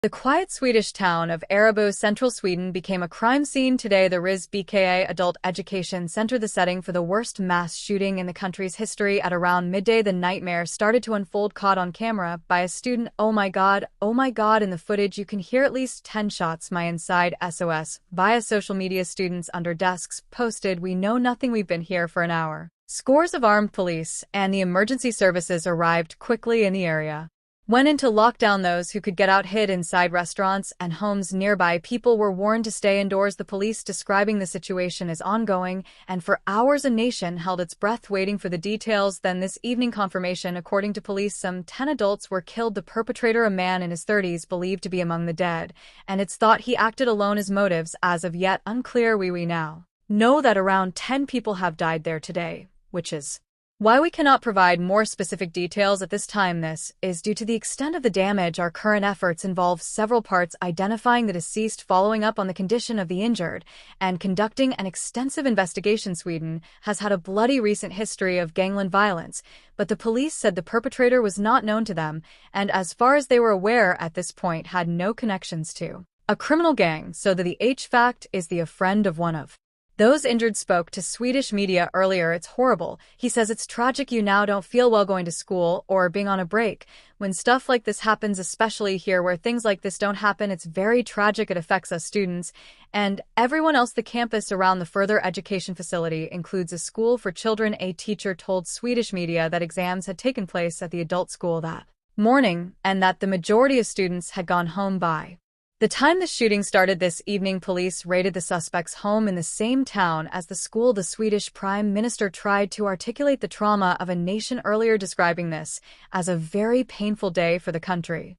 The quiet Swedish town of Arebo, central Sweden, became a crime scene today. The RIS BKA Adult Education Center, the setting for the worst mass shooting in the country's history. At around midday, the nightmare started to unfold, caught on camera by a student. Oh my god, in the footage you can hear at least 10 shots. My inside SOS. Via social media, students under desks posted, "We know nothing, we've been here for an hour." Scores of armed police and the emergency services arrived quickly in the area. Went into lockdown. Those who could get out hid inside restaurants and homes nearby. People were warned to stay indoors. The police describing the situation as ongoing, and for hours a nation held its breath waiting for the details. Then this evening, confirmation. According to police, some 10 adults were killed. The perpetrator, a man in his 30s, believed to be among the dead, and it's thought he acted alone. His motives as of yet unclear. We now know that around 10 people have died there today, which is why we cannot provide more specific details at this time. This is due to the extent of the damage. Our current efforts involve several parts: identifying the deceased, following up on the condition of the injured, and conducting an extensive investigation. Sweden has had a bloody recent history of gangland violence, but the police said the perpetrator was not known to them, and as far as they were aware at this point had no connections to a criminal gang. So the fact is a friend of one of those injured spoke to Swedish media earlier. It's horrible. He says it's tragic. You now don't feel well going to school or being on a break. When stuff like this happens, especially here where things like this don't happen, it's very tragic. It affects us students and everyone else. The campus around the further education facility includes a school for children. A teacher told Swedish media that exams had taken place at the adult school that morning and that the majority of students had gone home by the time the shooting started this evening. Police raided the suspect's home in the same town as the school. The Swedish Prime Minister tried to articulate the trauma of a nation earlier, describing this as a very painful day for the country.